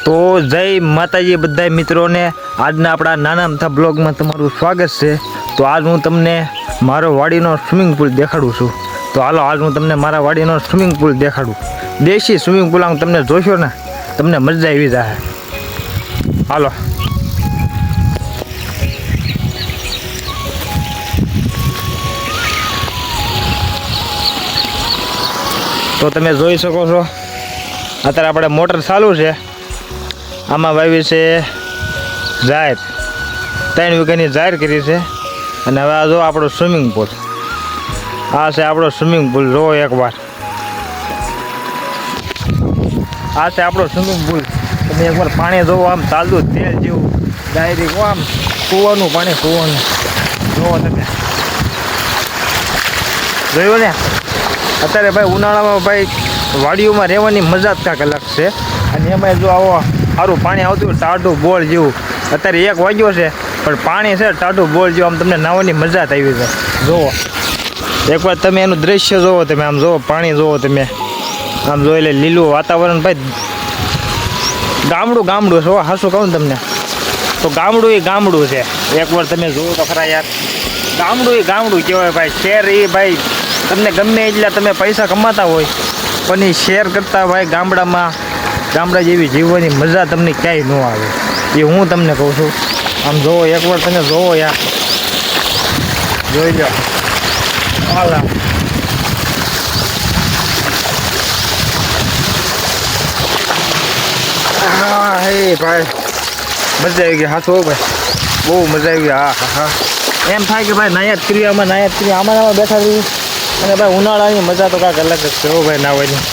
તો જય માતાજી બધા મિત્રોને આજના આપણા નાના અમથા બ્લોગમાં તમારું સ્વાગત છે। તો આજ હું તમને મારો વાડીનો સ્વિમિંગ પુલ દેખાડું છું। તો હાલો આજ હું તમને મારા વાડીનો સ્વિમિંગ પુલ દેખાડું। દેશી સ્વિમિંગ પુલ આમ તમને જોશો ને તમને મજા આવી જાય। હાલો તો તમે જોઈ શકો છો અત્યારે આપણે મોટર ચાલુ છે। આમાં વાવી છે જાહેર 3 વીઘાની જાહેર કરી છે અને હવે આ જો આપણો સ્વિમિંગ પુલ આ છે આપણો સ્વિમિંગ પુલ જો એકવાર આ છે આપણો સ્વિમિંગ પુલ। તમે એકવાર પાણી જોવો આમ ચાલતું તેલ જેવું ડાયરેક્ટ આમ કૂવાનું પાણી કૂવાનું જોવો તમે જોયું ને। અત્યારે ભાઈ ઉનાળામાં ભાઈ વાડીઓમાં રહેવાની મજા જ કાંઈક અલગ છે અને એમાં જો આવો સારું પાણી આવતું ટાઢું બોળ જેવું અત્યારે 1 વાગ્યો છે પણ પાણી છે ટાઢું બોળ જેવું આમ તમને નાહવાની મજા જ આવી જાય। જુઓ એકવાર તમે એનું દૃશ્ય જુઓ તમે આમ જુઓ પાણી જુઓ તમે આમ જોઈ લે લીલું વાતાવરણ ભાઈ ગામડું છે હાસું કહું ને તમને તો ગામડું છે। એકવાર તમે જુઓ તો ખરા યાર ગામડું કહેવાય ભાઈ। શહેર એ ભાઈ તમને ગમે એટલા તમે પૈસા કમાતા હોય પણ એ શેર કરતા ભાઈ ગામડા જેવી જીવવાની મજા તમને ક્યાંય ન આવે એ હું તમને કહું છું। આમ જોવો એકવાર તમે જોવો યાર જોઈ લો હાલા હા હે ભાઈ મજા આવી ગઈ હાથો ભાઈ બહુ મજા આવી ગઈ। હા એમ થાય કે ભાઈ નાયત કરી આમાં બેઠા રહી અને ભાઈ ઉનાળાની મજા તો કાંઈક અલગ જ છે હો ભાઈ નાવાની।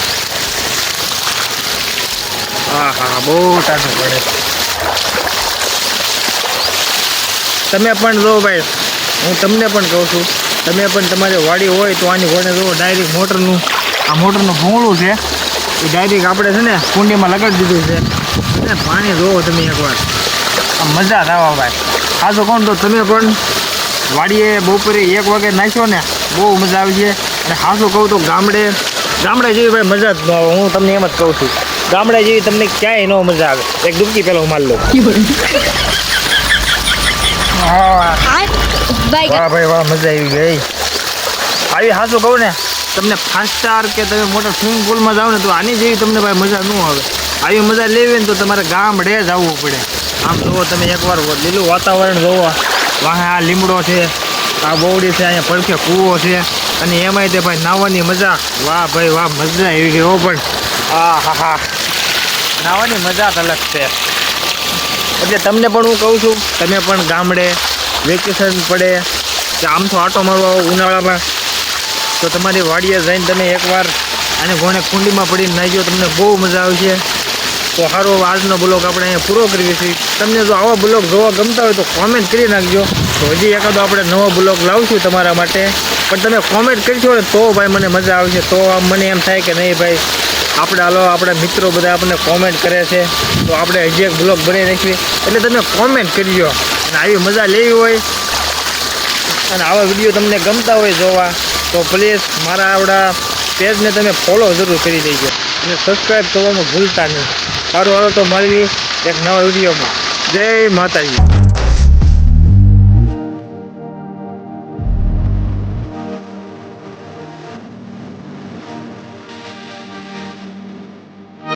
હા બહુ ટાઢું પડે। તમે પણ જો ભાઈ હું તમને પણ કહું છું તમે પણ તમારી વાડી હોય તો આની ઘોડે જુઓ ડાયરેક્ટ મોટરનું ભોંગળું છે એ ડાયરેક્ટ આપણે છે ને કુંડીમાં લગાડી દીધું છે અને પાણી જોવો તમે એકવાર આ મજા જ આવા ભાઈ। ખાસો કોણ તો તમે પણ વાડીએ બપોરે 1 વાગે નાખ્યો ને બહુ મજા આવી છે અને ખાસું કહું તો ગામડે જેવી ભાઈ મજા જ ન આવે। હું તમને એમ જ કહું છું ગામડા જેવી તમને ક્યાંય ન મજા આવે। એક ડૂબકી પહેલાં હું માર લઉં। વાહ ભાઈ વાહ મજા આવી ગઈ। આવી સાચું કહું ને તમને 5 સ્ટાર કે તમે મોટા સ્વિમિંગ પુલમાં જાઓ ને તો આની જેવી તમને ભાઈ મજા ન આવે। આવી મજા લેવી ને તો તમારે ગામડે જ આવવું પડે। આમ જુઓ તમે એકવાર લીલું વાતાવરણ જુઓ વાહે આ લીમડો છે આ બોવડી છે અહીંયા પડખે કૂવો છે અને એમાંય તે ભાઈ નાહવાની મજા વાહ ભાઈ વાહ મજા આવી ગઈ હો પણ હા નાહવાની મજા જ અલગ છે। એટલે તમને પણ હું કહું છું તમે પણ ગામડે વેકેશન પડે કે આમ તો આટો મારવા ઉનાળામાં તો તમારી વાડીએ જઈને તમે એકવાર આને ઘોણે કુંડીમાં પડીને નાહી તમને બહુ મજા આવશે। તો સારો આજનો બ્લોગ આપણે અહીંયા પૂરો કરીએ છીએ। તમને જો આવા બ્લોગ જોવા ગમતા હોય તો કોમેન્ટ કરી નાખજો તો હજી એકાદો આપણે નવો બ્લોગ લાવશું તમારા માટે। પણ તમે કોમેન્ટ કરશો ને તો ભાઈ મને મજા આવશે। તો મને એમ થાય કે નહીં ભાઈ આપણા મિત્રો બધા આપણને કોમેન્ટ કરે છે તો આપણે હજી એક બ્લોગ બનાવી નાખીએ એટલે તમે કોમેન્ટ કરજો અને આવી મજા લેવી હોય અને આવા વિડીયો તમને ગમતા હોય જોવા તો પ્લીઝ મારા આપણા પેજને તમે ફોલો જરૂર કરી દેજો અને સબસ્ક્રાઈબ કરવાનું ભૂલતા નહીં। સારું હાલો તો મળીએ એક નવા વિડીયોમાં। જય માતાજી।